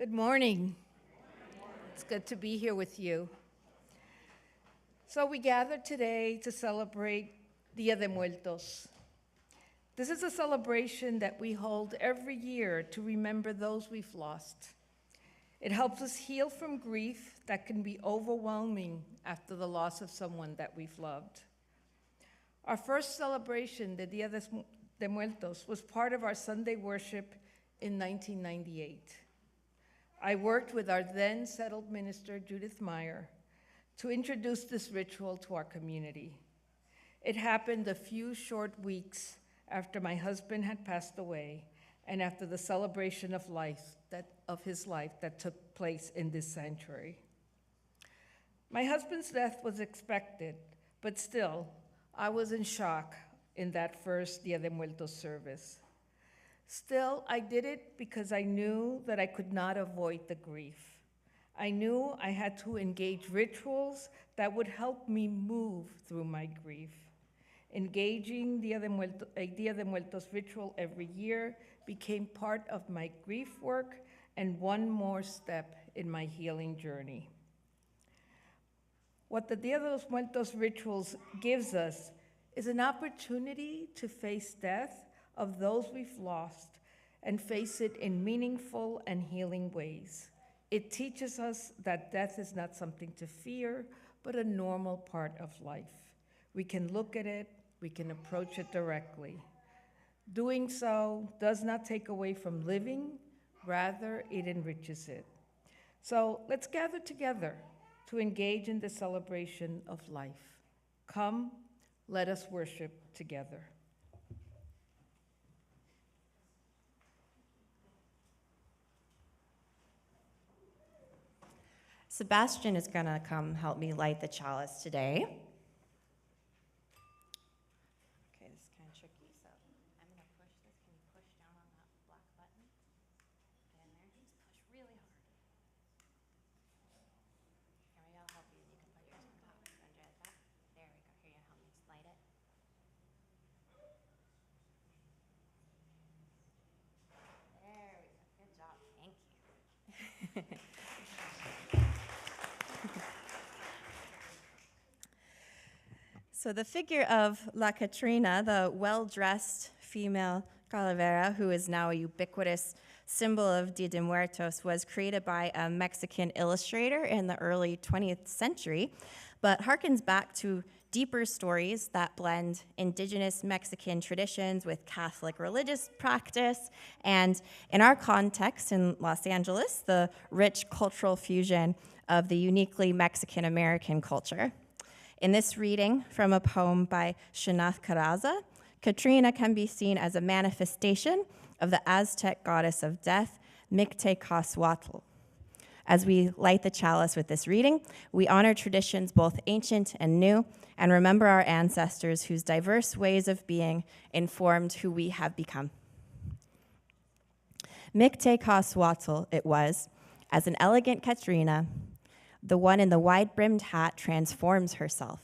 Good morning. It's good to be here with you. So we gathered today to celebrate Dia de Muertos. This is a celebration that we hold every year to remember those we've lost. It helps us heal from grief that can be overwhelming after the loss of someone that we've loved. Our first celebration, the Dia de Muertos, was part of our Sunday worship in 1998. I worked with our then settled minister, Judith Meyer, to introduce this ritual to our community. It happened a few short weeks after my husband had passed away and after the celebration of his life that took place in this sanctuary. My husband's death was expected, but still, I was in shock in that first Dia de Muertos service. Still, I did it because I knew that I could not avoid the grief. I knew I had to engage rituals that would help me move through my grief. Engaging a Dia de Muertos ritual every year became part of my grief work and one more step in my healing journey. What the Dia de los Muertos rituals gives us is an opportunity to face death of those we've lost and face it in meaningful and healing ways. It teaches us that death is not something to fear, but a normal part of life. We can look at it, we can approach it directly. Doing so does not take away from living, rather it enriches it. So let's gather together to engage in the celebration of life. Come, let us worship together. Sebastian is going to come help me light the chalice today. Okay, this is kind of tricky, so I'm going to push this. Can you push down on that black button? Get in there. Just push really hard. Here we go. I'll help you. You can put yours on top. Under the top. There we go. Here, you help me just light it. There we go. Good job. Thank you. So the figure of La Catrina, the well-dressed female calavera, who is now a ubiquitous symbol of Dia de Muertos, was created by a Mexican illustrator in the early 20th century, but harkens back to deeper stories that blend indigenous Mexican traditions with Catholic religious practice, and in our context in Los Angeles, the rich cultural fusion of the uniquely Mexican-American culture. In this reading from a poem by Shanath Caraza, Catrina can be seen as a manifestation of the Aztec goddess of death, Mictecasuatl. As we light the chalice with this reading, we honor traditions both ancient and new, and remember our ancestors whose diverse ways of being informed who we have become. Mictecasuatl it was, as an elegant Catrina, the one in the wide-brimmed hat transforms herself.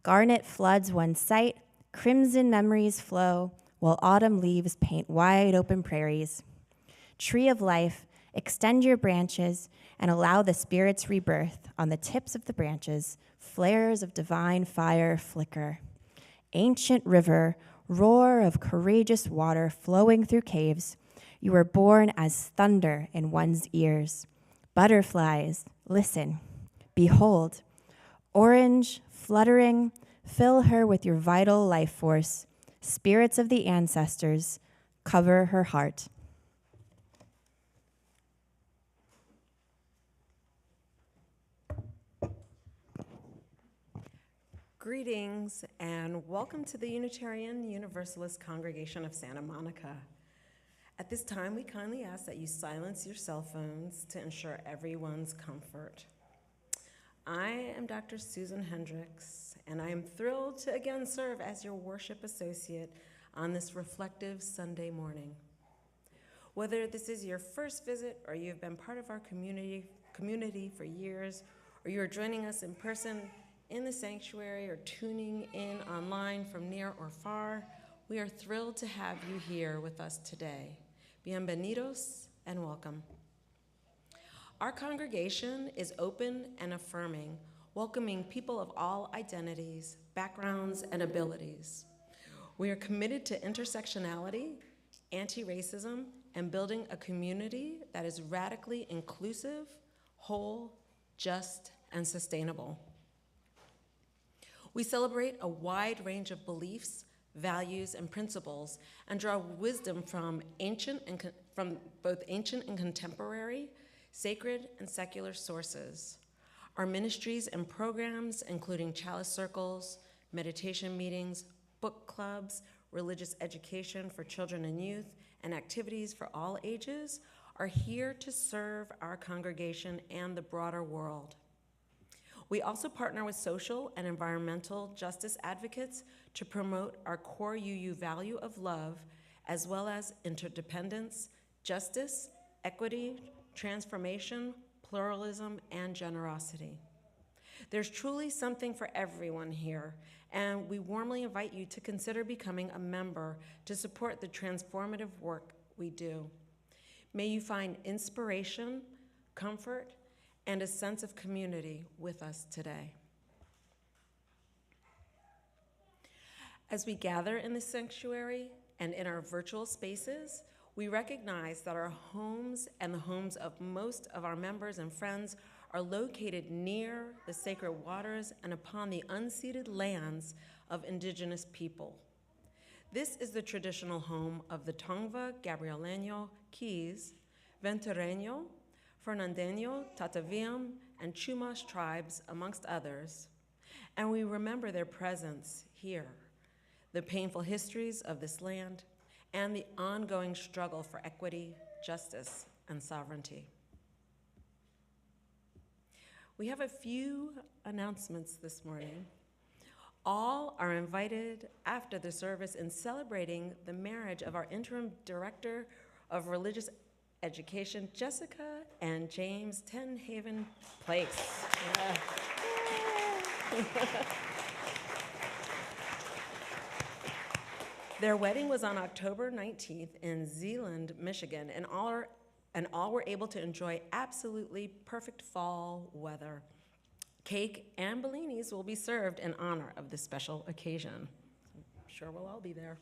Garnet floods one's sight, crimson memories flow, while autumn leaves paint wide-open prairies. Tree of life, extend your branches and allow the spirit's rebirth. On the tips of the branches, flares of divine fire flicker. Ancient river, roar of courageous water flowing through caves. You were born as thunder in one's ears. Butterflies, listen. Behold, orange, fluttering, fill her with your vital life force. Spirits of the ancestors, cover her heart. Greetings and welcome to the Unitarian Universalist Congregation of Santa Monica. At this time, we kindly ask that you silence your cell phones to ensure everyone's comfort. I am Dr. Susan Hendricks, and I am thrilled to again serve as your worship associate on this reflective Sunday morning. Whether this is your first visit or you've been part of our community for years, or you are joining us in person in the sanctuary or tuning in online from near or far, we are thrilled to have you here with us today. Bienvenidos and welcome. Our congregation is open and affirming, welcoming people of all identities, backgrounds, and abilities. We are committed to intersectionality, anti-racism, and building a community that is radically inclusive, whole, just, and sustainable. We celebrate a wide range of beliefs, values, and principles, and draw wisdom from both ancient and contemporary, sacred and secular sources. Our ministries and programs, including chalice circles, meditation meetings, book clubs, religious education for children and youth, and activities for all ages, are here to serve our congregation and the broader world. We also partner with social and environmental justice advocates to promote our core UU value of love, as well as interdependence, justice, equity, transformation, pluralism, and generosity. There's truly something for everyone here, and we warmly invite you to consider becoming a member to support the transformative work we do. May you find inspiration, comfort, and a sense of community with us today. As we gather in the sanctuary and in our virtual spaces, we recognize that our homes and the homes of most of our members and friends are located near the sacred waters and upon the unceded lands of indigenous people. This is the traditional home of the Tongva, Gabrieleño, Keys, Ventureño, Fernandeño, Tataviam, and Chumash tribes, amongst others, and we remember their presence here, the painful histories of this land, and the ongoing struggle for equity, justice, and sovereignty. We have a few announcements this morning. All are invited after the service in celebrating the marriage of our interim director of religious education, Jessica and James Tenhaven Place. Yeah. Their wedding was on October 19th in Zeeland, Michigan, and all were able to enjoy absolutely perfect fall weather. Cake and bellinis will be served in honor of this special occasion. I'm sure we'll all be there.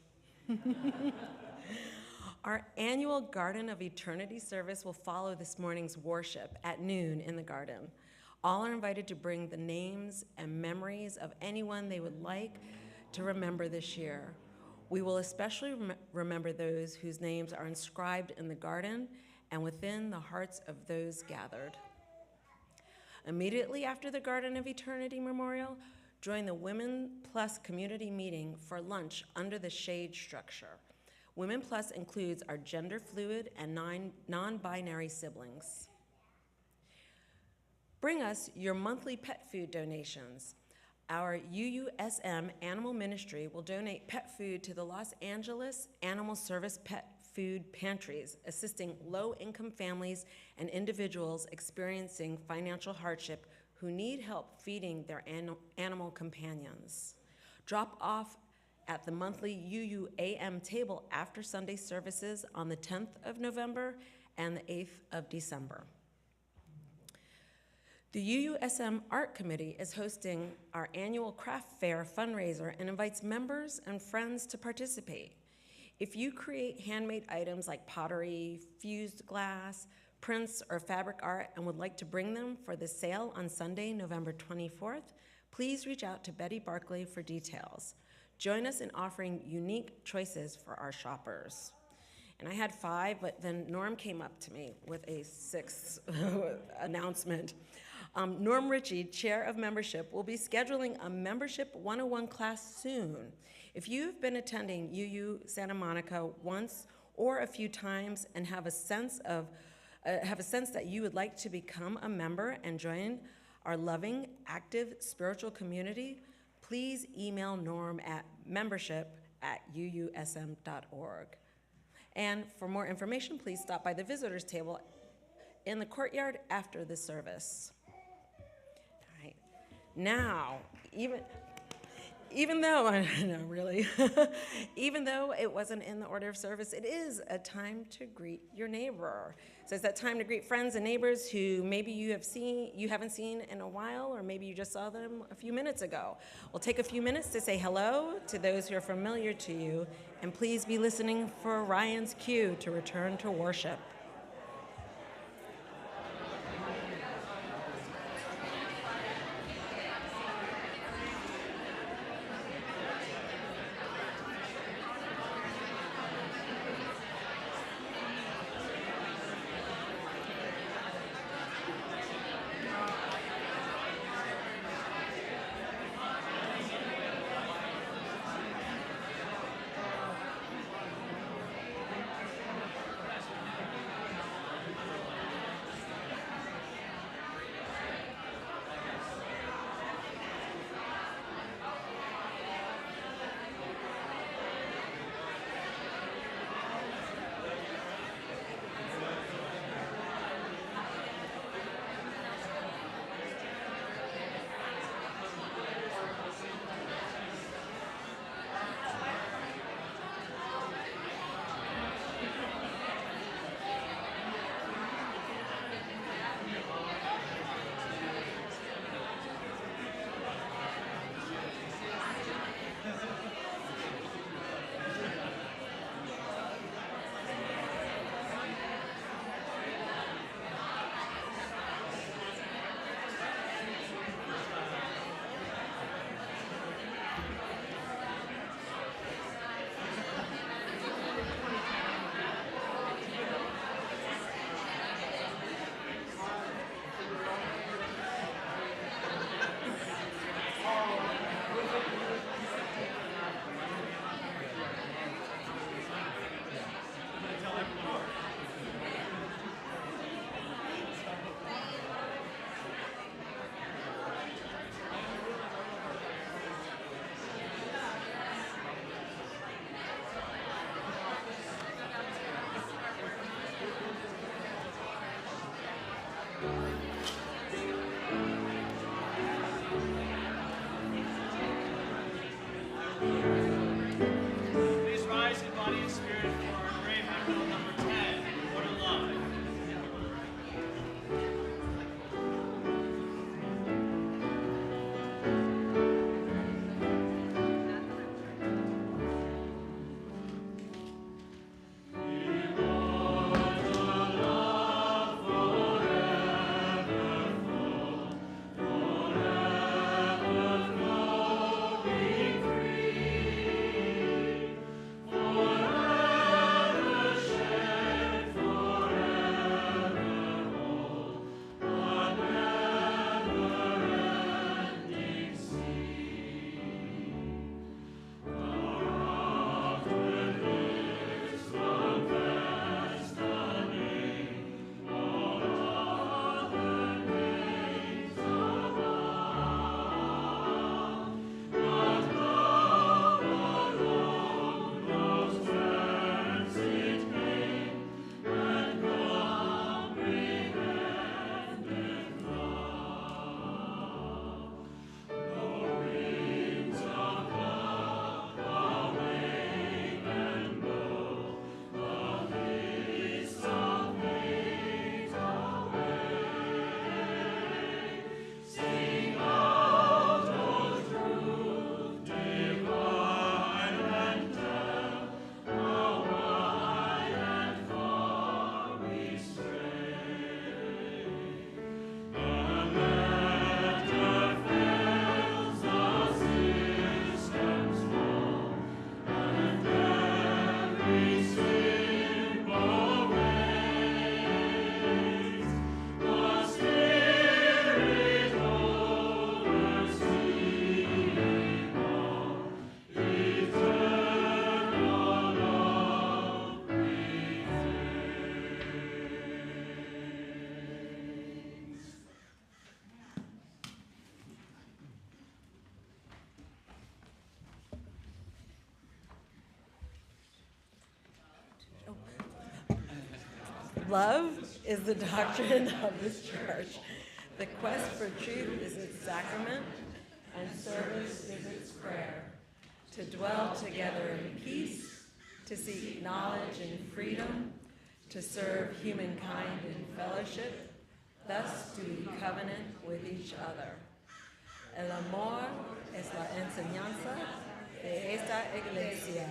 Our annual Garden of Eternity service will follow this morning's worship at noon in the garden. All are invited to bring the names and memories of anyone they would like to remember this year. We will especially remember those whose names are inscribed in the garden and within the hearts of those gathered. Immediately after the Garden of Eternity Memorial, join the Women Plus community meeting for lunch under the shade structure. Women Plus includes our gender fluid and non-binary siblings. Bring us your monthly pet food donations. Our UUSM Animal Ministry will donate pet food to the Los Angeles Animal Service Pet Food Pantries, assisting low-income families and individuals experiencing financial hardship who need help feeding their animal companions. Drop off at the monthly UUAM table after Sunday services on the 10th of November and the 8th of December. The UUSM Art Committee is hosting our annual craft fair fundraiser and invites members and friends to participate. If you create handmade items like pottery, fused glass, prints, or fabric art and would like to bring them for the sale on Sunday, November 24th, please reach out to Betty Barclay for details. Join us in offering unique choices for our shoppers. And I had 5, but then Norm came up to me with a 6th announcement. Norm Ritchie, Chair of Membership, will be scheduling a Membership 101 class soon. If you've been attending UU Santa Monica once or a few times and have a sense that you would like to become a member and join our loving, active spiritual community, please email Norm at membership@uusm.org. And for more information, please stop by the visitors table in the courtyard after the service. All right. Now, Even though, I know, really, even though it wasn't in the order of service, it is a time to greet your neighbor. So it's that time to greet friends and neighbors who maybe you haven't seen in a while, or maybe you just saw them a few minutes ago. We'll take a few minutes to say hello to those who are familiar to you, and please be listening for Ryan's cue to return to worship. Please rise in body and spirit for our brave hymnal number 10, What a Love. Love is the doctrine of this church. The quest for truth is its sacrament, and service is its prayer. to dwell together in peace, to seek knowledge and freedom, to serve humankind in fellowship, thus do we covenant with each other. El amor es la enseñanza de esta iglesia.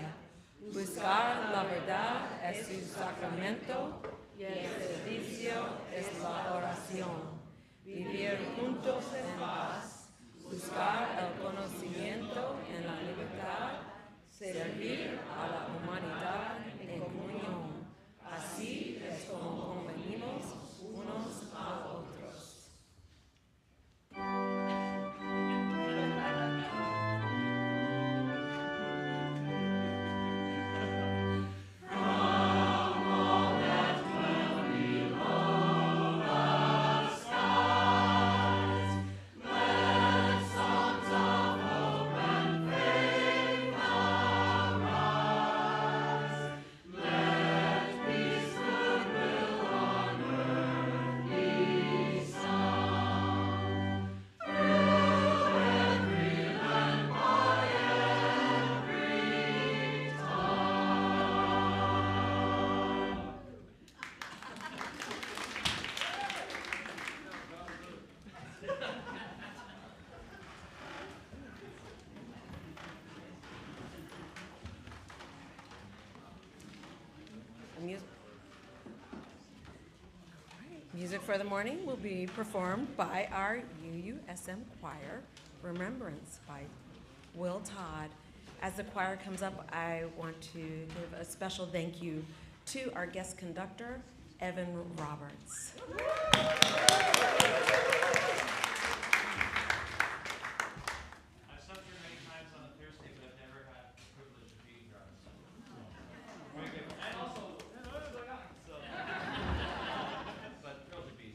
Buscar la verdad es su sacramento y el servicio es la oración. Vivir juntos en paz, buscar el conocimiento en la libertad, servir a la humanidad en comunión. Así es como convenimos unos a otros. Music for the morning will be performed by our UUSM choir, Remembrance by Will Todd. As the choir comes up, I want to give a special thank you to our guest conductor, Evan Roberts. I've sung here many times on a Thursday, but I've never had the privilege of being here on a Sunday. Very good. And also, so, but thrilled to be here.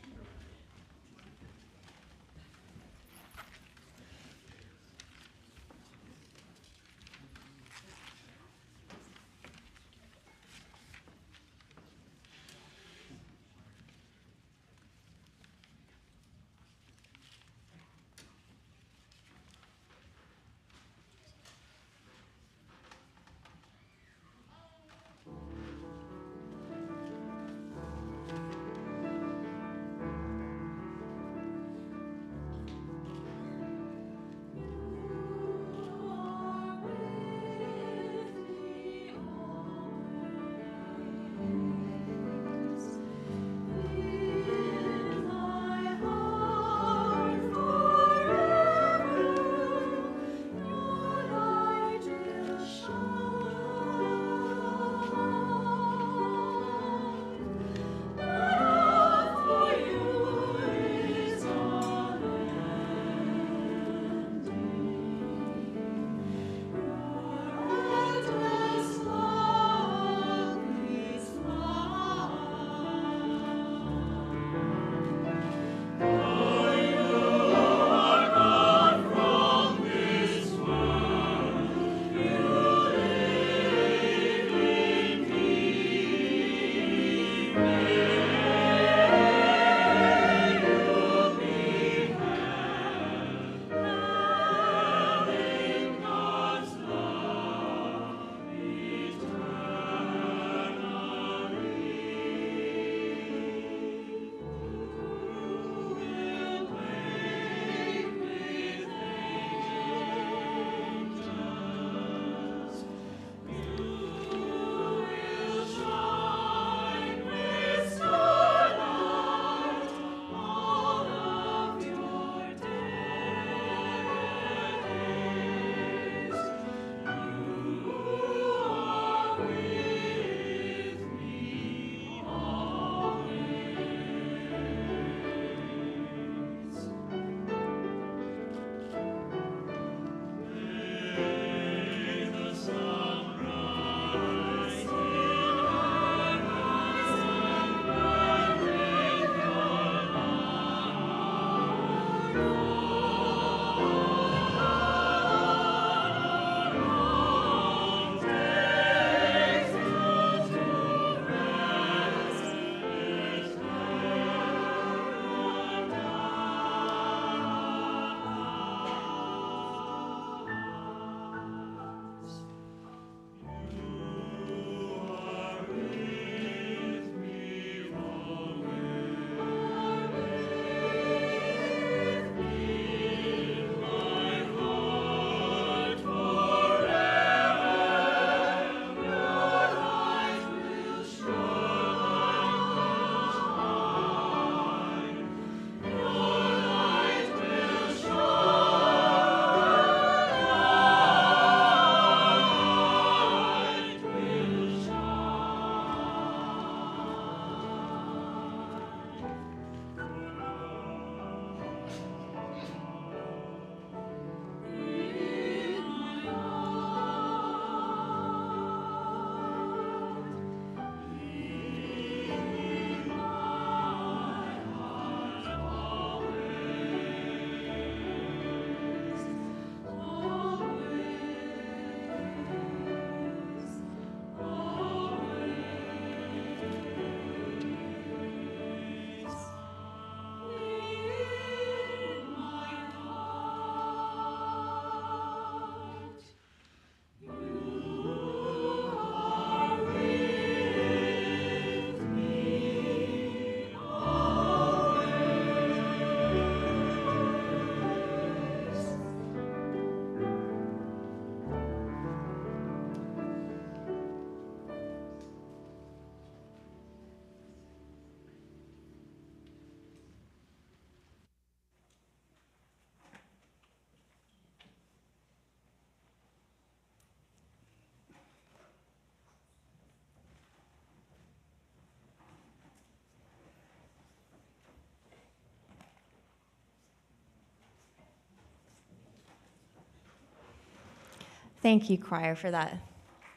Thank you, choir, for that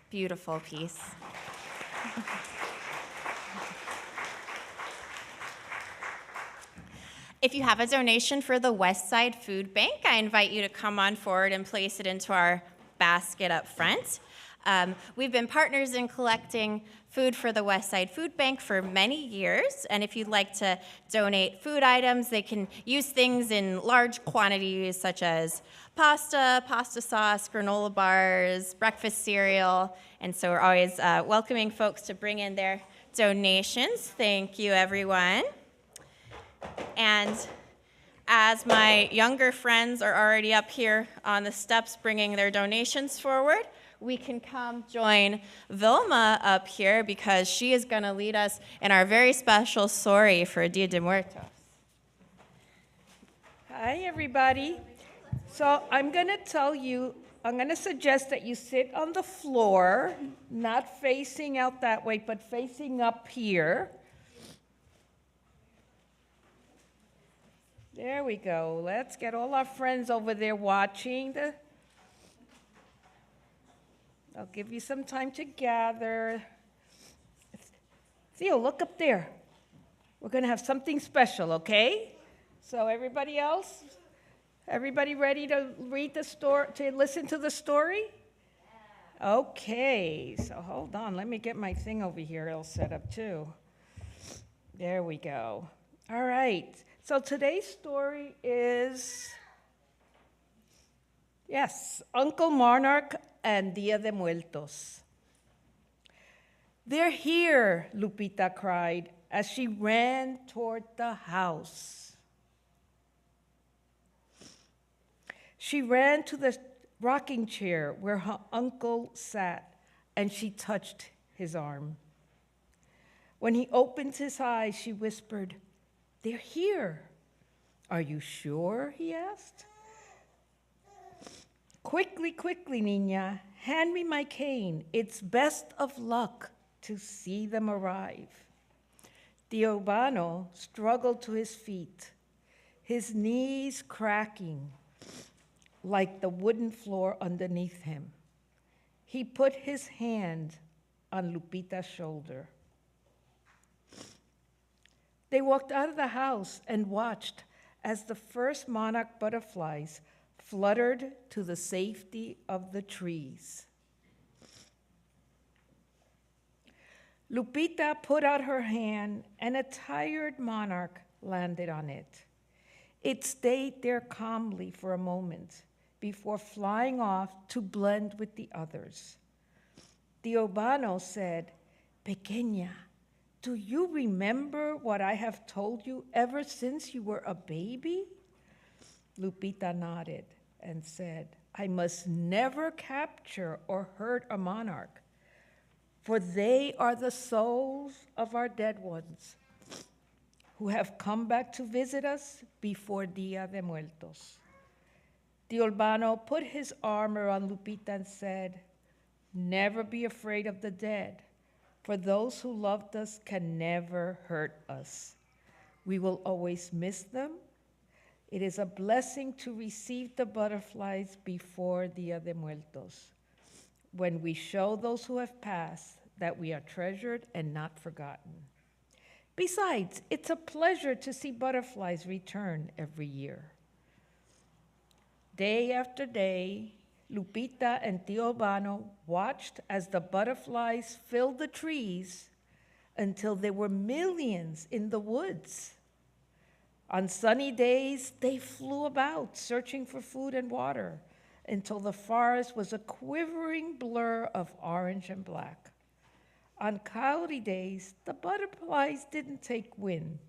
beautiful piece. If you have a donation for the West Side Food Bank, I invite you to come on forward and place it into our basket up front. We've been partners in collecting food for the West Side Food Bank for many years, and if you'd like to donate food items, they can use things in large quantities such as pasta, pasta sauce, granola bars, breakfast cereal, and so we're always welcoming folks to bring in their donations. Thank you, everyone. And as my younger friends are already up here on the steps bringing their donations forward, we can come join Vilma up here because she is going to lead us in our very special story for Dia de Muertos. Hi, everybody. So I'm going to suggest that you sit on the floor, not facing out that way, but facing up here. There we go. Let's get all our friends over there watching. I'll give you some time to gather. Theo, look up there. We're going to have something special, okay? So everybody else, everybody ready to read the story, to listen to the story? Okay, so hold on. Let me get my thing over here all set up too. There we go. All right. So today's story is, yes, Uncle Monarch and Dia de Muertos. They're here, Lupita cried as she ran toward the house. She ran to the rocking chair where her uncle sat, and she touched his arm. When he opened his eyes, she whispered, "They're here." "Are you sure?" he asked. Quickly, quickly, Niña, hand me my cane. It's best of luck to see them arrive." Tío Urbano struggled to his feet, his knees cracking like the wooden floor underneath him. He put his hand on Lupita's shoulder. They walked out of the house and watched as the first monarch butterflies fluttered to the safety of the trees. Lupita put out her hand, and a tired monarch landed on it. It stayed there calmly for a moment before flying off to blend with the others. Tío Urbano said, "Pequeña, do you remember what I have told you ever since you were a baby?" Lupita nodded and said, "I must never capture or hurt a monarch, for they are the souls of our dead ones who have come back to visit us before Dia de Muertos." Tío Urbano put his arm around Lupita and said, "Never be afraid of the dead, for those who loved us can never hurt us. We will always miss them. It is a blessing to receive the butterflies before Dia de Muertos, when we show those who have passed that we are treasured and not forgotten. Besides, it's a pleasure to see butterflies return every year." Day after day, Lupita and Tío Urbano watched as the butterflies filled the trees until there were millions in the woods. On sunny days, they flew about searching for food and water until the forest was a quivering blur of orange and black. On cloudy days, the butterflies didn't take wind.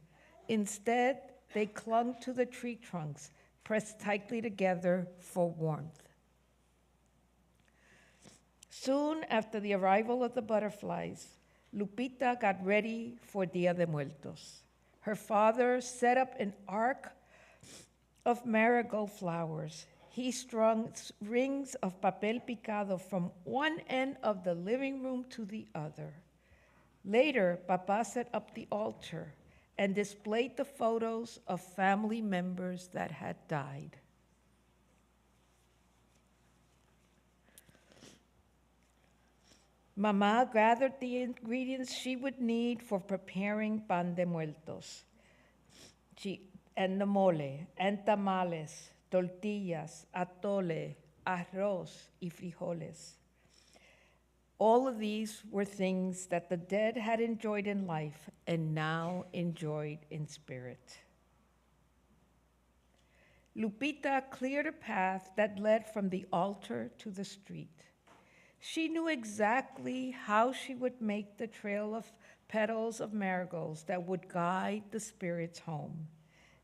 Instead, they clung to the tree trunks, pressed tightly together for warmth. Soon after the arrival of the butterflies, Lupita got ready for Dia de Muertos. Her father set up an ark of marigold flowers. He strung rings of papel picado from one end of the living room to the other. Later, Papa set up the altar and displayed the photos of family members that had died. Mama gathered the ingredients she would need for preparing pan de muertos. And the mole, and tamales, tortillas, atole, arroz, y frijoles. All of these were things that the dead had enjoyed in life and now enjoyed in spirit. Lupita cleared a path that led from the altar to the street. She knew exactly how she would make the trail of petals of marigolds that would guide the spirits home.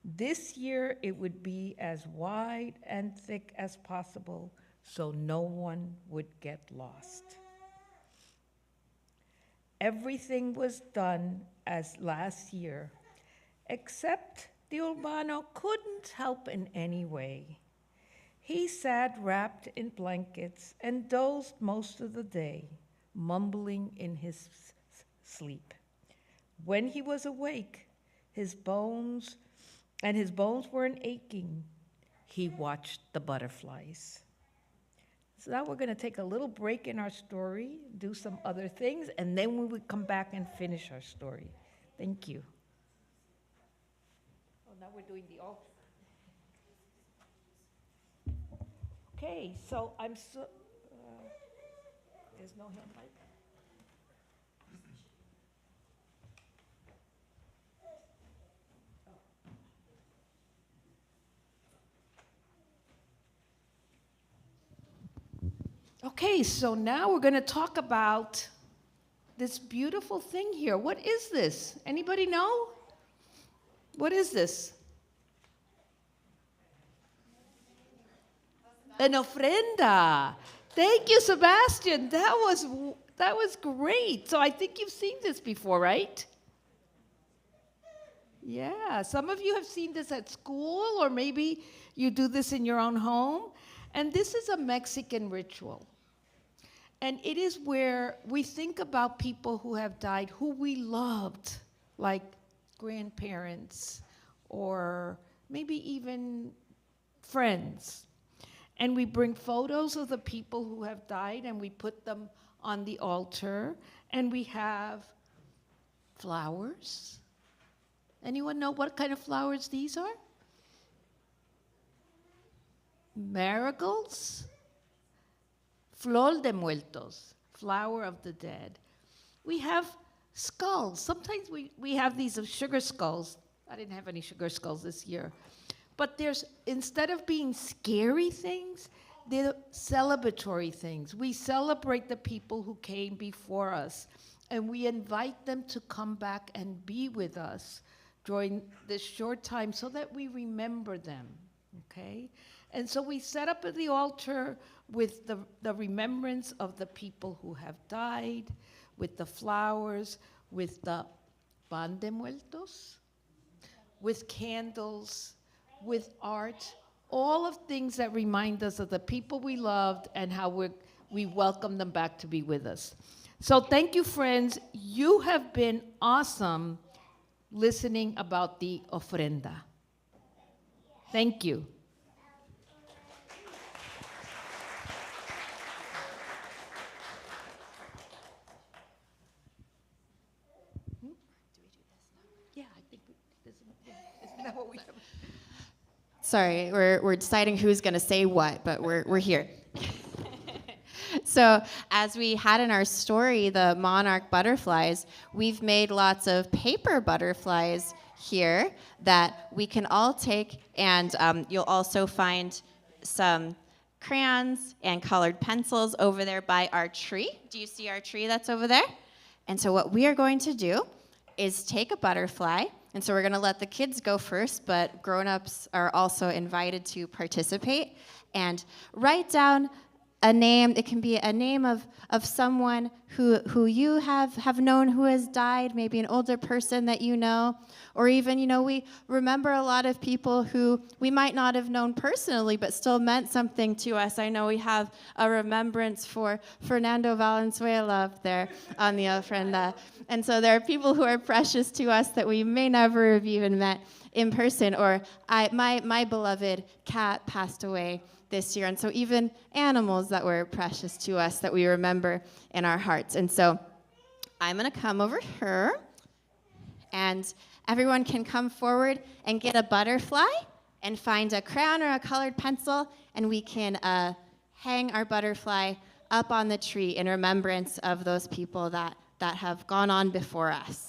This year, it would be as wide and thick as possible so no one would get lost. Everything was done as last year, except the Urbano couldn't help in any way. He sat wrapped in blankets and dozed most of the day, mumbling in his sleep. When he was awake, his bones weren't aching. He watched the butterflies. So now we're going to take a little break in our story, do some other things, and then we would come back and finish our story. Thank you. Oh, now we're doing the altar. Okay, so there's no hand mic. Okay, so now we're going to talk about this beautiful thing here. What is this? Anybody know? What is this? An ofrenda. Thank you, Sebastian. That was great. So I think you've seen this before, right? Yeah, some of you have seen this at school, or maybe you do this in your own home. And this is a Mexican ritual. And it is where we think about people who have died, who we loved, like grandparents, or maybe even friends. And we bring photos of the people who have died, and we put them on the altar. And we have flowers. Anyone know what kind of flowers these are? Marigolds. Flor de muertos, flower of the dead. We have skulls. Sometimes we have these of sugar skulls. I didn't have any sugar skulls this year. But instead of being scary things, they're celebratory things. We celebrate the people who came before us, and we invite them to come back and be with us during this short time so that we remember them, okay? And so we set up at the altar with the remembrance of the people who have died, with the flowers, with the pan de muertos, with candles, with art, all of things that remind us of the people we loved and how we welcome them back to be with us. So thank you, friends. You have been awesome listening about the ofrenda. Thank you. Sorry, we're deciding who's going to say what, but we're here. So as we had in our story, the monarch butterflies, we've made lots of paper butterflies here that we can all take, and you'll also find some crayons and colored pencils over there by our tree. Do you see our tree that's over there? And so what we are going to do is take a butterfly, and so we're going to let the kids go first, but grown-ups are also invited to participate, and write down a name. It can be a name of someone who you have known who has died, maybe an older person that you know, or even, we remember a lot of people who we might not have known personally, but still meant something to us. I know we have a remembrance for Fernando Valenzuela up there on the ofrenda. And so there are people who are precious to us that we may never have even met in person, or my beloved cat passed away this year, and so even animals that were precious to us that we remember in our hearts. cards. And so I'm going to come over here, and everyone can come forward and get a butterfly and find a crayon or a colored pencil, and we can hang our butterfly up on the tree in remembrance of those people that have gone on before us.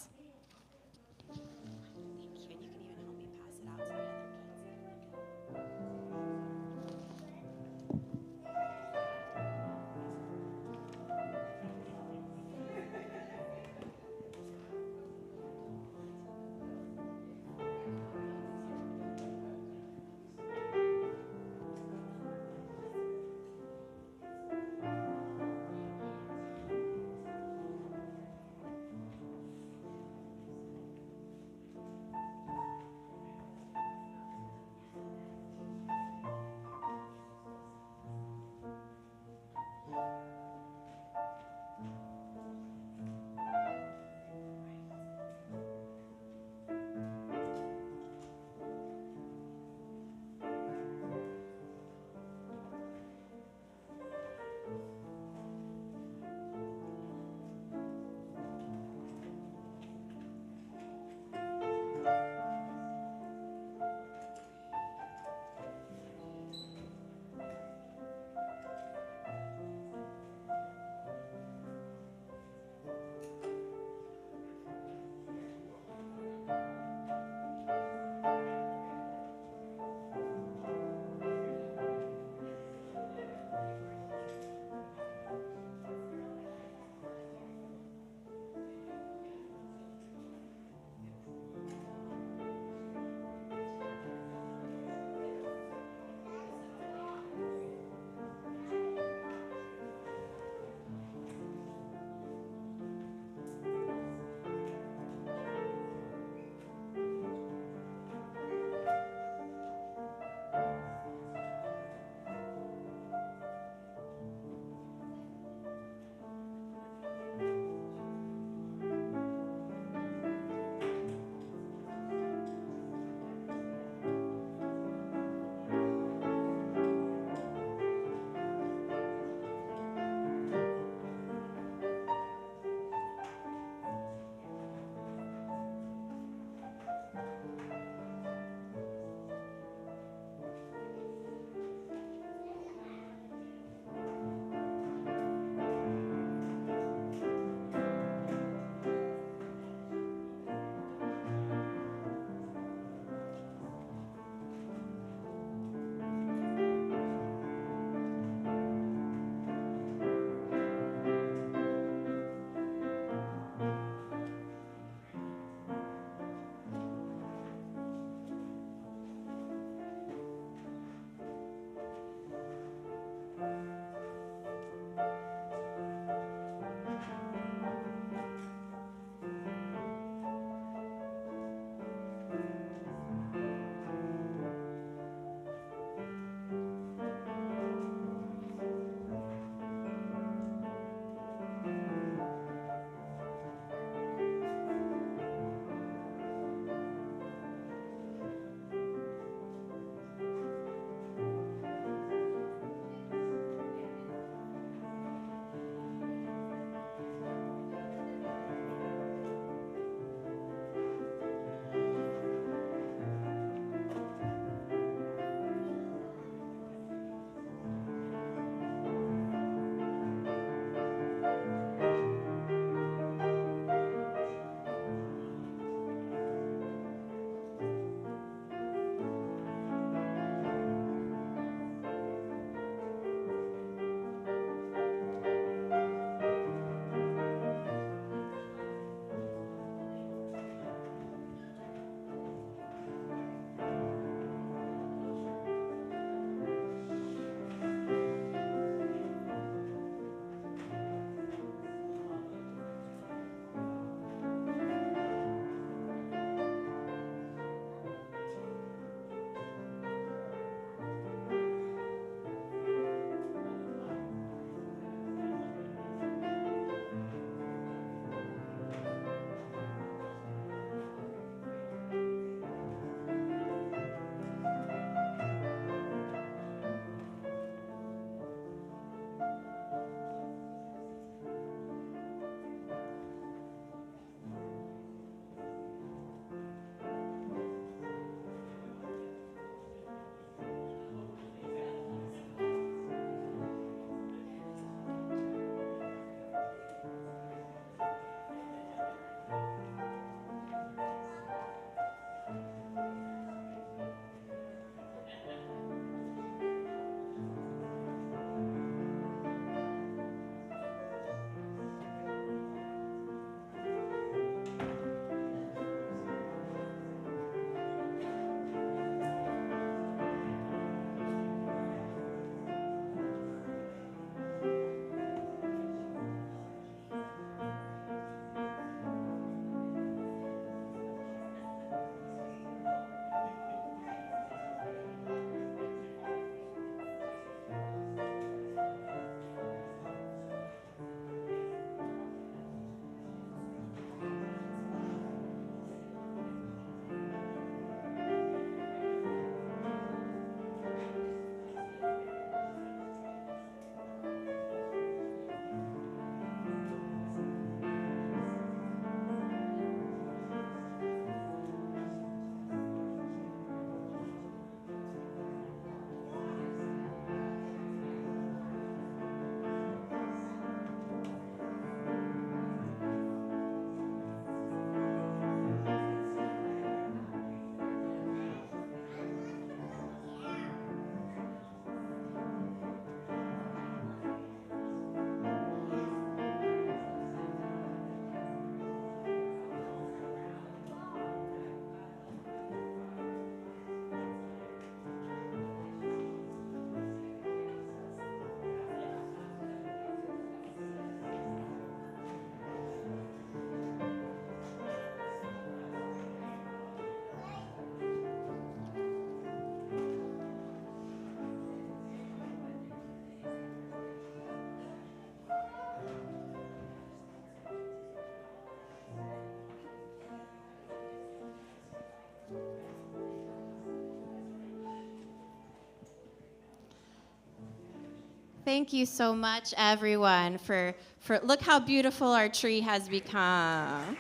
Thank you so much, everyone, for look how beautiful our tree has become.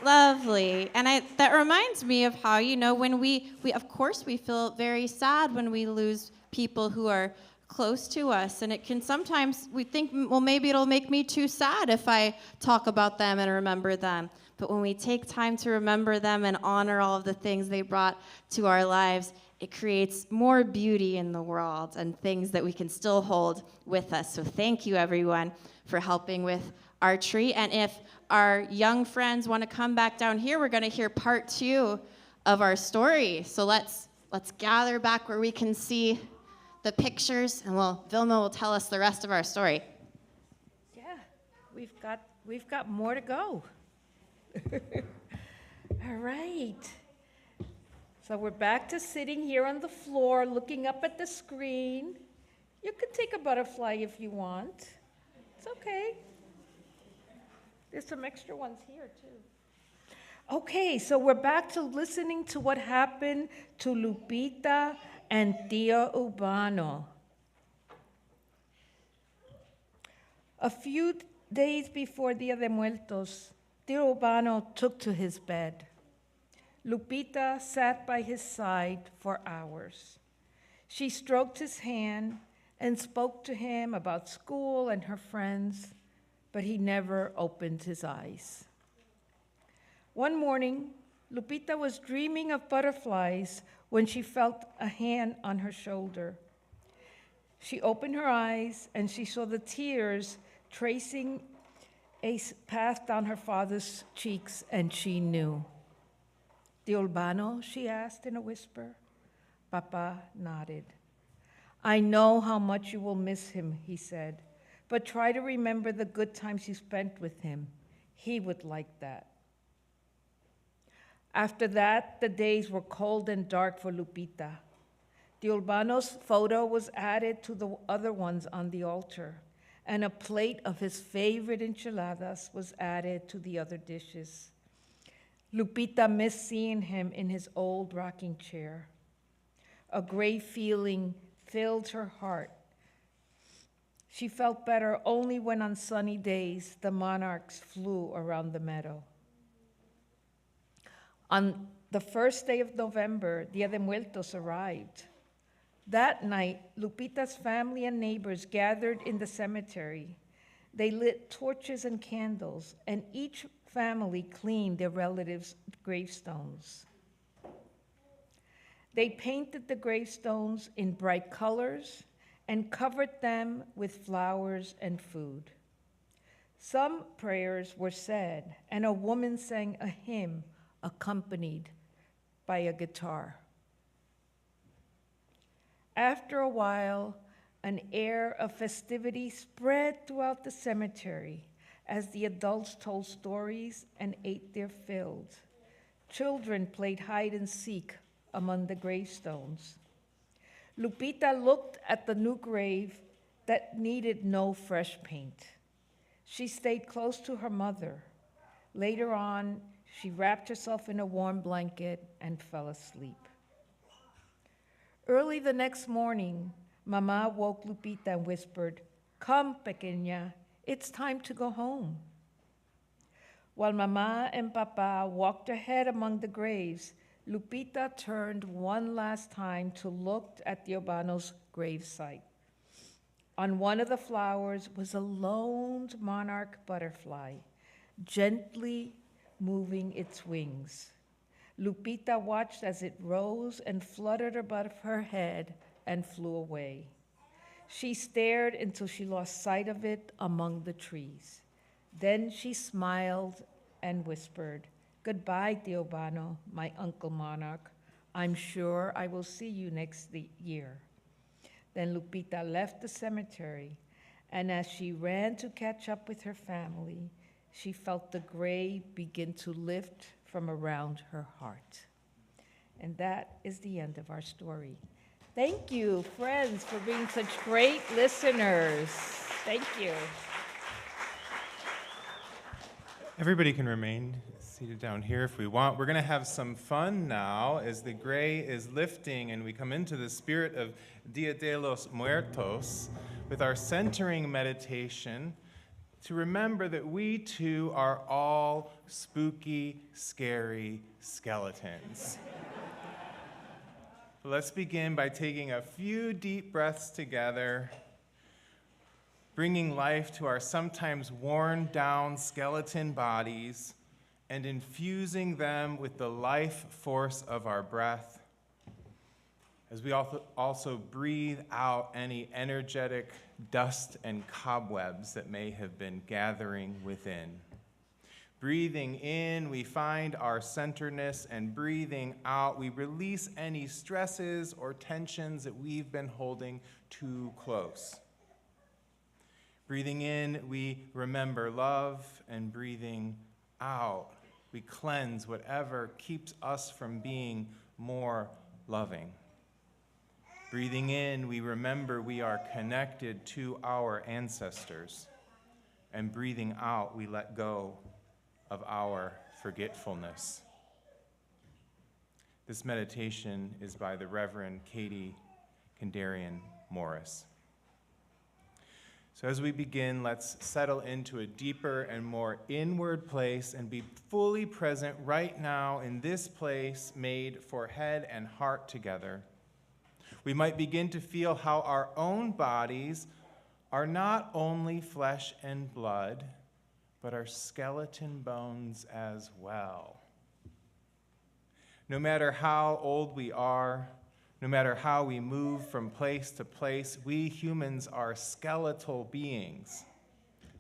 Lovely. And that reminds me of how, when we of course we feel very sad when we lose people who are close to us. And it can sometimes, we think, well, maybe it'll make me too sad if I talk about them and remember them. But when we take time to remember them and honor all of the things they brought to our lives, it creates more beauty in the world and things that we can still hold with us. So thank you, everyone, for helping with our tree. And if our young friends want to come back down here, we're going to hear part 2 of our story. So let's gather back where we can see the pictures, and Vilma will tell us the rest of our story. Yeah, we've got more to go. All right. So we're back to sitting here on the floor, looking up at the screen. You can take a butterfly if you want. It's okay. There's some extra ones here, too. Okay, so we're back to listening to what happened to Lupita and Tio Urbano. A few days before Dia de Muertos, Tio Urbano took to his bed. Lupita sat by his side for hours. She stroked his hand and spoke to him about school and her friends, but he never opened his eyes. One morning, Lupita was dreaming of butterflies when she felt a hand on her shoulder. She opened her eyes and she saw the tears tracing a path down her father's cheeks, and she knew. Tio Urbano, she asked in a whisper. Papa nodded. I know how much you will miss him, he said, but try to remember the good times you spent with him. He would like that. After that, the days were cold and dark for Lupita. Tio Urbano's photo was added to the other ones on the altar, and a plate of his favorite enchiladas was added to the other dishes. Lupita missed seeing him in his old rocking chair. A gray feeling filled her heart. She felt better only when on sunny days the monarchs flew around the meadow. On the first day of November, Dia de Muertos arrived. That night, Lupita's family and neighbors gathered in the cemetery. They lit torches and candles, and each family cleaned their relatives' gravestones. They painted the gravestones in bright colors and covered them with flowers and food. Some prayers were said, and a woman sang a hymn accompanied by a guitar. After a while, an air of festivity spread throughout the cemetery as the adults told stories and ate their fill. Children played hide and seek among the gravestones. Lupita looked at the new grave that needed no fresh paint. She stayed close to her mother. Later on, she wrapped herself in a warm blanket and fell asleep. Early the next morning, Mama woke Lupita and whispered, "Come, pequeña, it's time to go home." While Mama and Papa walked ahead among the graves, Lupita turned one last time to look at the Urbano's gravesite. On one of the flowers was a lone monarch butterfly, gently moving its wings. Lupita watched as it rose and fluttered above her head and flew away. She stared until she lost sight of it among the trees. Then she smiled and whispered, "Goodbye, Tio Urbano, my uncle monarch. I'm sure I will see you next year." Then Lupita left the cemetery, and as she ran to catch up with her family, she felt the gray begin to lift from around her heart. And that is the end of our story. Thank you, friends, for being such great listeners. Thank you. Everybody can remain Seated down here if we want. We're going to have some fun now as the gray is lifting and we come into the spirit of Dia de los Muertos with our centering meditation to remember that we too are all spooky, scary skeletons. Let's begin by taking a few deep breaths together, bringing life to our sometimes worn down skeleton bodies and infusing them with the life force of our breath as we also breathe out any energetic dust and cobwebs that may have been gathering within. Breathing in, we find our centeredness, and breathing out, we release any stresses or tensions that we've been holding too close. Breathing in, we remember love, and breathing out, we cleanse whatever keeps us from being more loving. Breathing in, we remember we are connected to our ancestors. And breathing out, we let go of our forgetfulness. This meditation is by the Reverend Katie Kandarian Morris. So as we begin, let's settle into a deeper and more inward place and be fully present right now in this place made for head and heart together. We might begin to feel how our own bodies are not only flesh and blood, but are skeleton bones as well. No matter how old we are, no matter how we move from place to place, we humans are skeletal beings.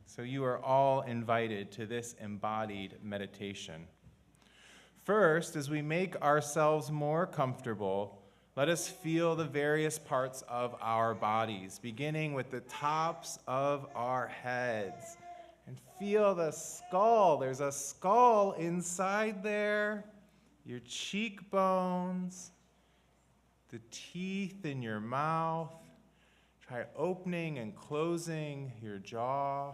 So you are all invited to this embodied meditation. First, as we make ourselves more comfortable, let us feel the various parts of our bodies, beginning with the tops of our heads. And feel the skull. There's a skull inside there. Your cheekbones, the teeth in your mouth. Try opening and closing your jaw.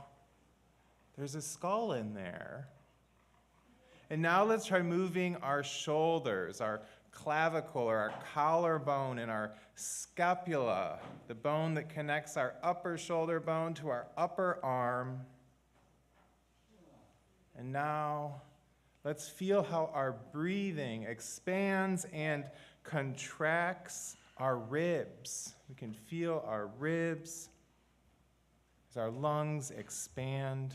There's a skull in there. And now let's try moving our shoulders, our clavicle or our collarbone and our scapula, the bone that connects our upper shoulder bone to our upper arm. And now let's feel how our breathing expands and contracts our ribs. We can feel our ribs as our lungs expand.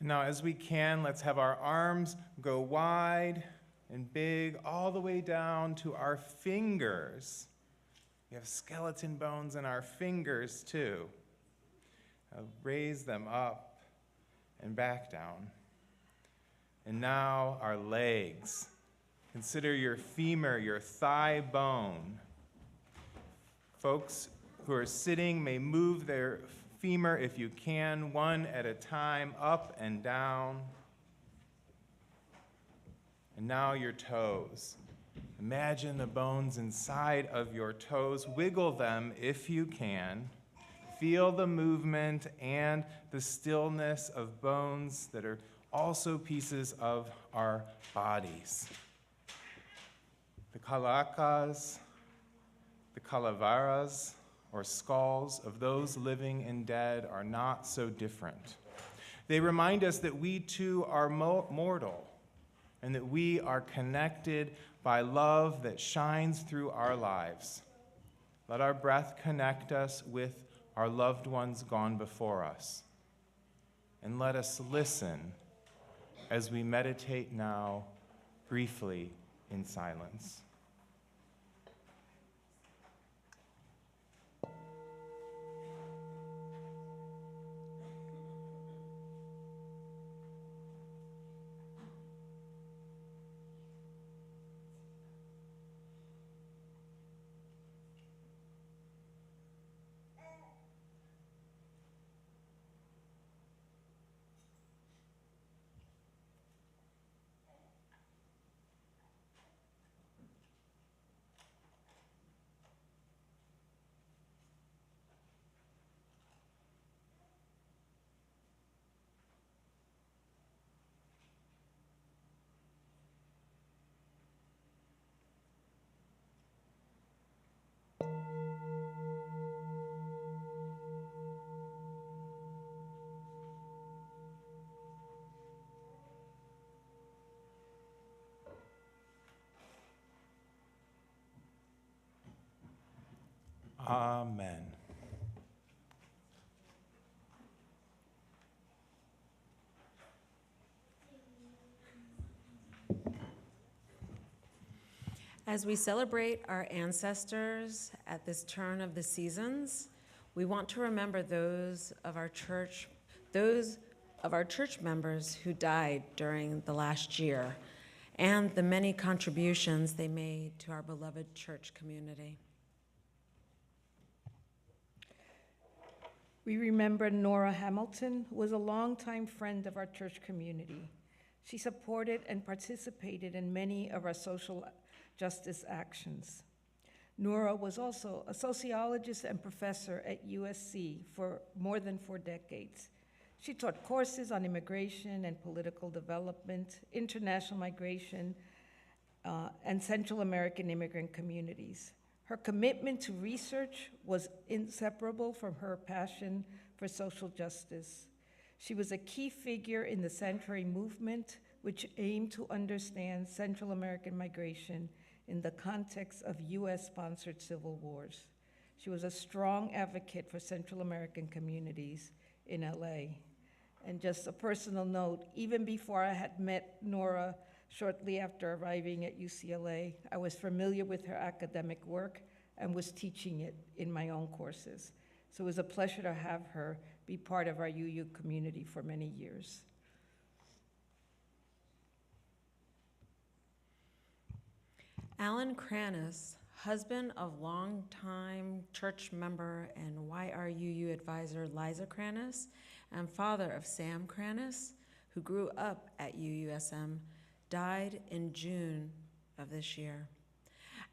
Now, as we can, let's have our arms go wide and big all the way down to our fingers. We have skeleton bones in our fingers, too. Raise them up and back down. And now our legs. Consider your femur, your thigh bone. Folks who are sitting may move their femur, if you can, one at a time, up and down. And now your toes. Imagine the bones inside of your toes. Wiggle them if you can. Feel the movement and the stillness of bones that are also pieces of our bodies. The calacas, the calaveras, or skulls of those living and dead are not so different. They remind us that we too are mortal and that we are connected by love that shines through our lives. Let our breath connect us with our loved ones gone before us. And let us listen as we meditate now briefly in silence. Amen. As we celebrate our ancestors at this turn of the seasons, we want to remember those of our church members who died during the last year and the many contributions they made to our beloved church community. We remember Nora Hamilton, who was a longtime friend of our church community. She supported and participated in many of our social justice actions. Nora was also a sociologist and professor at USC for more than 4 decades. She taught courses on immigration and political development, international migration, and Central American immigrant communities. Her commitment to research was inseparable from her passion for social justice. She was a key figure in the Sanctuary movement, which aimed to understand Central American migration in the context of US-sponsored civil wars. She was a strong advocate for Central American communities in LA. And just a personal note, even before I had met Nora shortly after arriving at UCLA, I was familiar with her academic work and was teaching it in my own courses. So it was a pleasure to have her be part of our UU community for many years. Alan Cranis, husband of longtime church member and YRUU advisor Liza Cranis, and father of Sam Cranis, who grew up at UUSM, died in June of this year.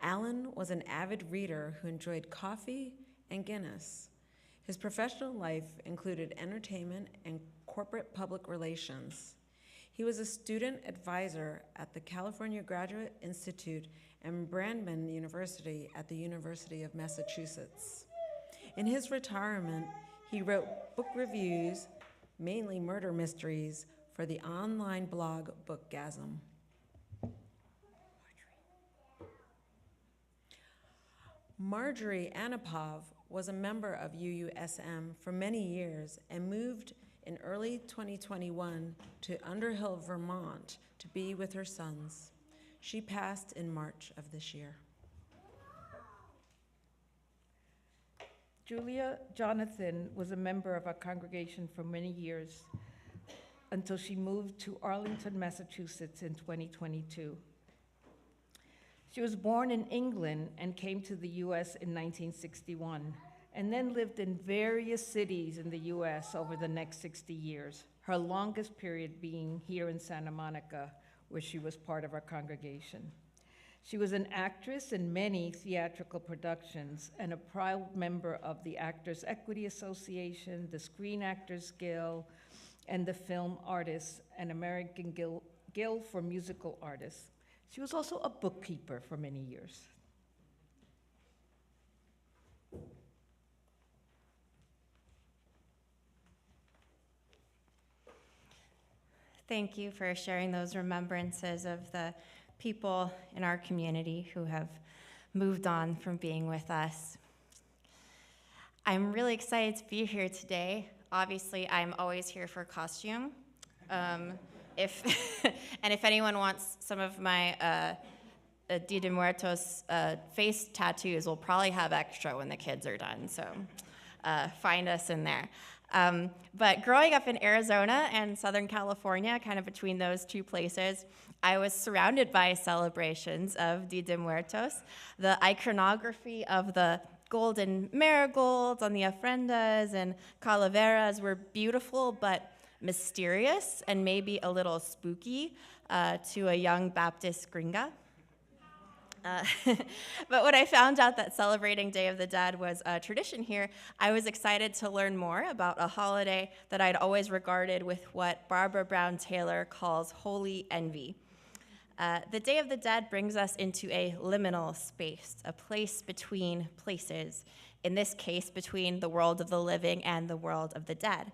Alan was an avid reader who enjoyed coffee and Guinness. His professional life included entertainment and corporate public relations. He was a student advisor at the California Graduate Institute and Brandman University at the University of Massachusetts. In his retirement, he wrote book reviews, mainly murder mysteries, for the online blog Bookgasm. Marjorie Anapov was a member of UUSM for many years and moved in early 2021 to Underhill, Vermont to be with her sons. She passed in March of this year. Julia Jonathan was a member of our congregation for many years until she moved to Arlington, Massachusetts in 2022. She was born in England and came to the US in 1961, and then lived in various cities in the US over the next 60 years, her longest period being here in Santa Monica, where she was part of our congregation. She was an actress in many theatrical productions and a proud member of the Actors Equity Association, the Screen Actors Guild, and the Film Artists and American Guild for Musical Artists. She was also a bookkeeper for many years. Thank you for sharing those remembrances of the people in our community who have moved on from being with us. I'm really excited to be here today. Obviously, I'm always here for costume. If anyone wants some of my Dia de Muertos face tattoos, we'll probably have extra when the kids are done, so find us in there. But growing up in Arizona and Southern California, kind of between those two places, I was surrounded by celebrations of Dia de Muertos. The iconography of the golden marigolds on the ofrendas and calaveras were beautiful but mysterious and maybe a little spooky to a young Baptist gringa. But when I found out that celebrating Day of the Dead was a tradition here, I was excited to learn more about a holiday that I'd always regarded with what Barbara Brown Taylor calls holy envy. The Day of the Dead brings us into a liminal space, a place between places, in this case, between the world of the living and the world of the dead.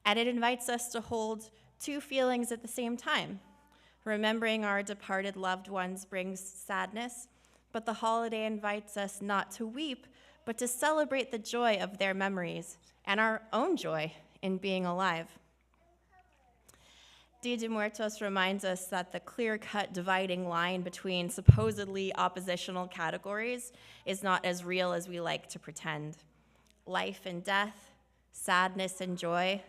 And it invites us to hold two feelings at the same time. Remembering our departed loved ones brings sadness, but the holiday invites us not to weep, but to celebrate the joy of their memories and our own joy in being alive. Dia de Muertos reminds us that the clear-cut dividing line between supposedly oppositional categories is not as real as we like to pretend. Life and death, sadness and joy,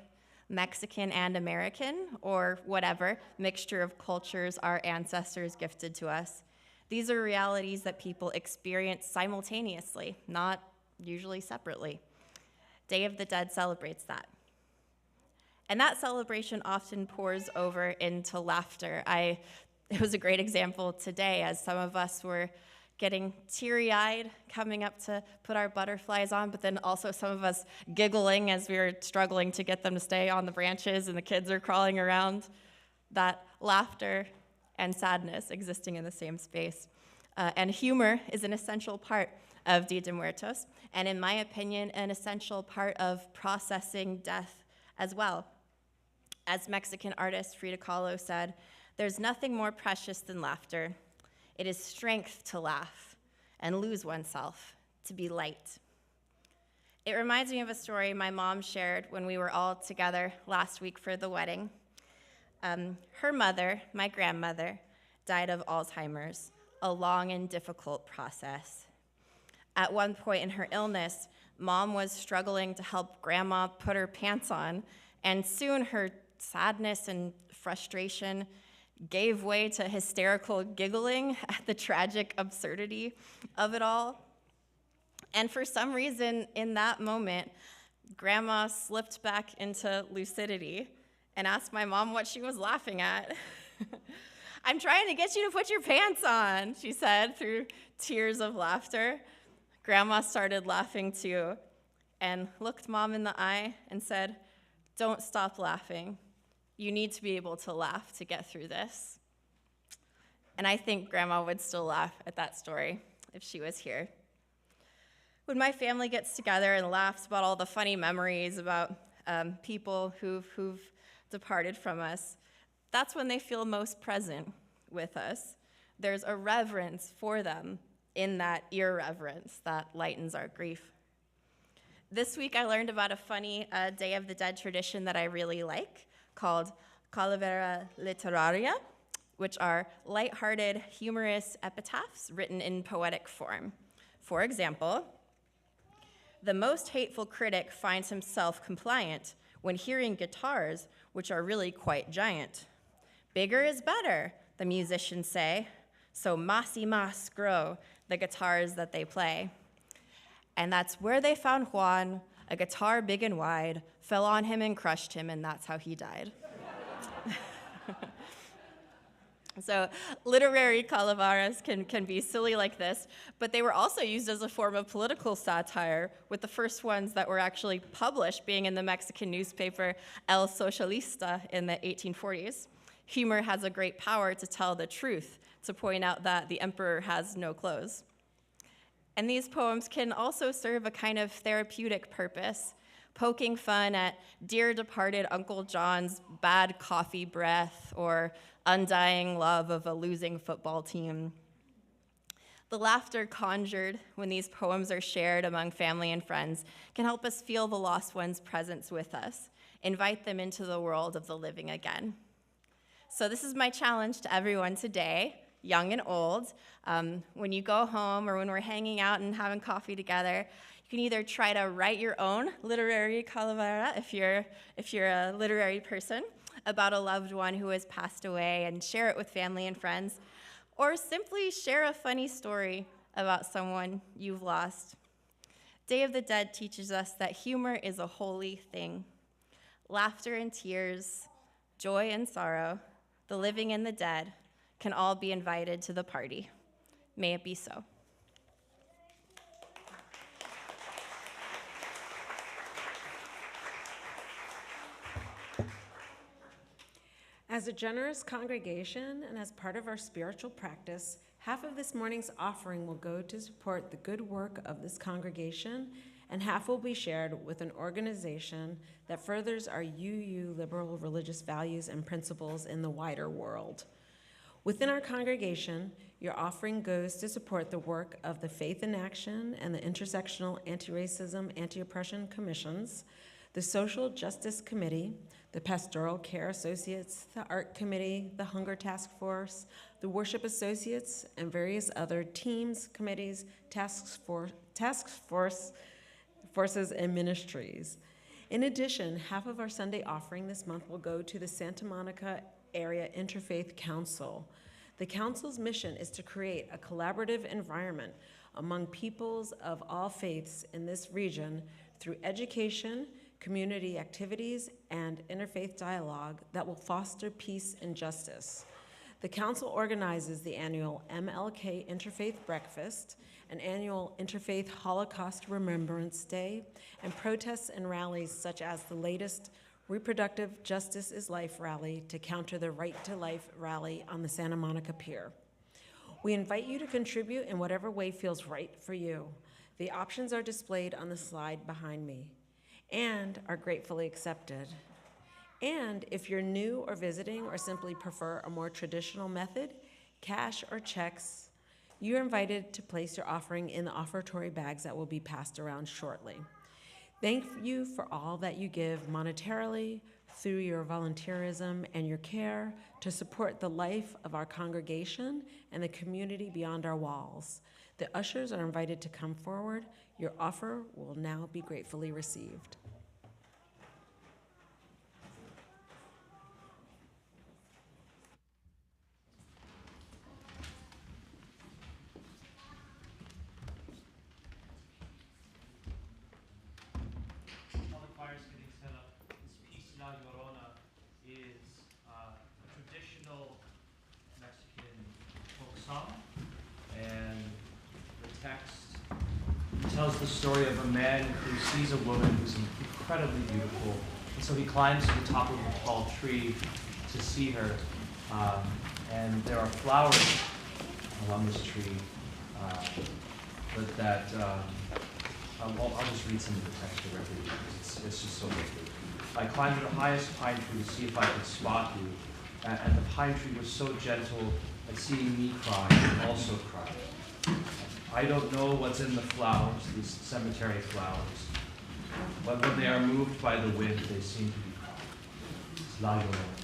Mexican and American, or whatever mixture of cultures our ancestors gifted to us. These are realities that people experience simultaneously, not usually separately. Day of the Dead celebrates that. And that celebration often pours over into laughter. It was a great example today as some of us were getting teary-eyed coming up to put our butterflies on, but then also some of us giggling as we were struggling to get them to stay on the branches and the kids are crawling around. That laughter and sadness existing in the same space. And humor is an essential part of Dia de Muertos, and in my opinion, an essential part of processing death as well. As Mexican artist Frida Kahlo said, "There's nothing more precious than laughter. It is strength to laugh and lose oneself, to be light." It reminds me of a story my mom shared when we were all together last week for the wedding. Her mother, my grandmother, died of Alzheimer's, a long and difficult process. At one point in her illness, Mom was struggling to help Grandma put her pants on, and soon her sadness and frustration gave way to hysterical giggling at the tragic absurdity of it all. And for some reason, in that moment, Grandma slipped back into lucidity and asked my mom what she was laughing at. "I'm trying to get you to put your pants on," she said through tears of laughter. Grandma started laughing too and looked Mom in the eye and said, "Don't stop laughing. You need to be able to laugh to get through this." And I think Grandma would still laugh at that story if she was here. When my family gets together and laughs about all the funny memories about people who've departed from us, that's when they feel most present with us. There's a reverence for them in that irreverence that lightens our grief. This week I learned about a funny Day of the Dead tradition that I really like called Calavera Literaria, which are lighthearted, humorous epitaphs written in poetic form. For example, "The most hateful critic finds himself compliant when hearing guitars, which are really quite giant. Bigger is better, the musicians say, so más y más grow the guitars that they play. And that's where they found Juan, a guitar big and wide, fell on him and crushed him, and that's how he died." So literary calaveras can be silly like this, but they were also used as a form of political satire, with the first ones that were actually published being in the Mexican newspaper El Socialista in the 1840s. Humor has a great power to tell the truth, to point out that the emperor has no clothes. And these poems can also serve a kind of therapeutic purpose, poking fun at dear departed Uncle John's bad coffee breath or undying love of a losing football team. The laughter conjured when these poems are shared among family and friends can help us feel the lost one's presence with us, invite them into the world of the living again. So this is my challenge to everyone today, young and old. When you go home or when we're hanging out and having coffee together, you can either try to write your own literary calavera if you're a literary person about a loved one who has passed away and share it with family and friends, or simply share a funny story about someone you've lost. Day of the Dead teaches us that humor is a holy thing. Laughter and tears, joy and sorrow, the living and the dead can all be invited to the party. May it be so. As a generous congregation and as part of our spiritual practice, half of this morning's offering will go to support the good work of this congregation, and half will be shared with an organization that furthers our UU liberal religious values and principles in the wider world. Within our congregation, your offering goes to support the work of the Faith in Action and the Intersectional Anti-Racism, Anti-Oppression Commissions, the Social Justice Committee, the Pastoral Care Associates, the Art Committee, the Hunger Task Force, the Worship Associates, and various other teams, committees, forces, and ministries. In addition, half of our Sunday offering this month will go to the Santa Monica Area Interfaith Council. The council's mission is to create a collaborative environment among peoples of all faiths in this region through education, community activities, and interfaith dialogue that will foster peace and justice. The council organizes the annual MLK Interfaith Breakfast, an annual Interfaith Holocaust Remembrance Day, and protests and rallies such as the latest Reproductive Justice is Life rally to counter the Right to Life rally on the Santa Monica Pier. We invite you to contribute in whatever way feels right for you. The options are displayed on the slide behind me and are gratefully accepted. And if you're new or visiting or simply prefer a more traditional method, cash or checks, you're invited to place your offering in the offertory bags that will be passed around shortly. Thank you for all that you give monetarily, through your volunteerism and your care to support the life of our congregation and the community beyond our walls. The ushers are invited to come forward. Your offer will now be gratefully received. While the choir's getting set up, this piece, La Llorona, is a traditional Mexican folk song, and the text tells the story of a man who sees a woman who's incredibly beautiful, and so he climbs to the top of a tall tree to see her, and there are flowers along this tree, I'll just read some of the text directly because it's just so lovely. I climbed to the highest pine tree to see if I could spot you, and the pine tree was so gentle that seeing me cry, it also cried. I don't know what's in the flowers, these cemetery flowers, but when they are moved by the wind, they seem to be crying. It's La Llorona.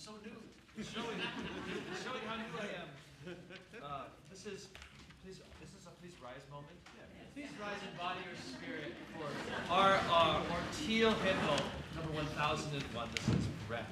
so new. Showing how new I am. This is a please rise moment. Please rise in body or spirit for our Orteal hymnal number 1001. This is Rex.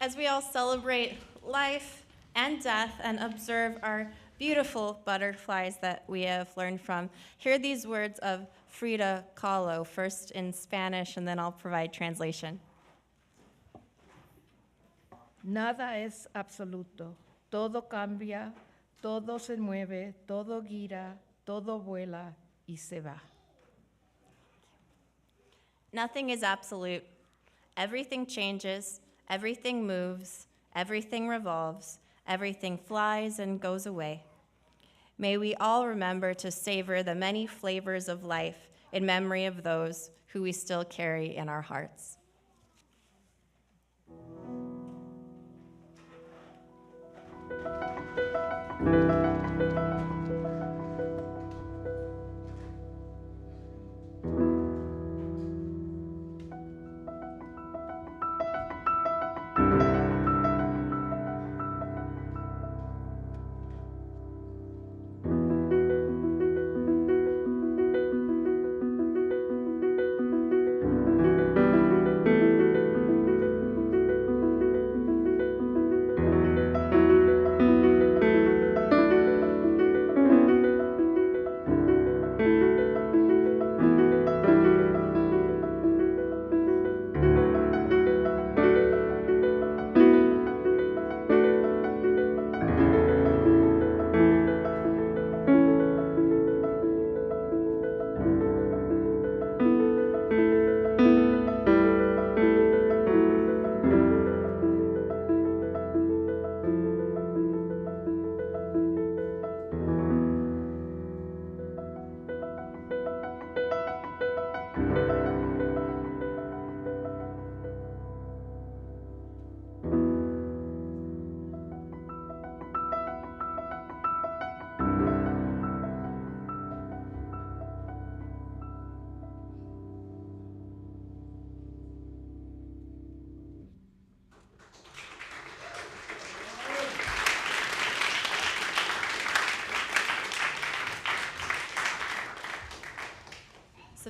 As we all celebrate life and death and observe our beautiful butterflies that we have learned from, hear these words of Frida Kahlo, first in Spanish, and then I'll provide translation. Nada es absoluto. Todo cambia, todo se mueve, todo gira, todo vuela y se va. Nothing is absolute. Everything changes, everything moves, everything revolves, everything flies and goes away. May we all remember to savor the many flavors of life in memory of those who we still carry in our hearts.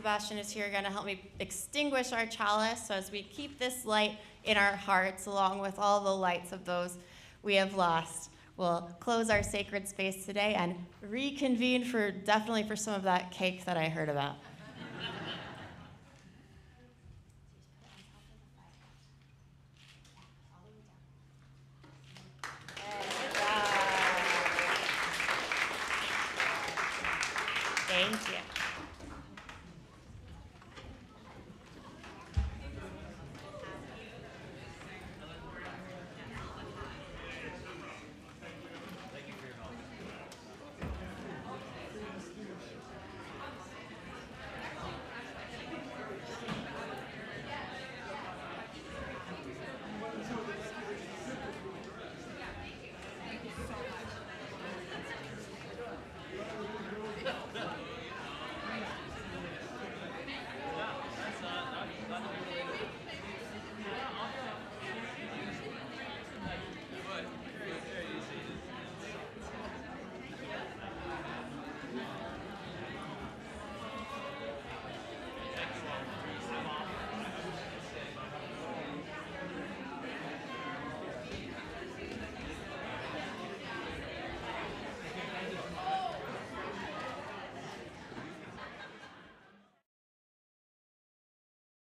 Sebastian is here going to help me extinguish our chalice. So as we keep this light in our hearts, along with all the lights of those we have lost, we'll close our sacred space today and reconvene definitely for some of that cake that I heard about.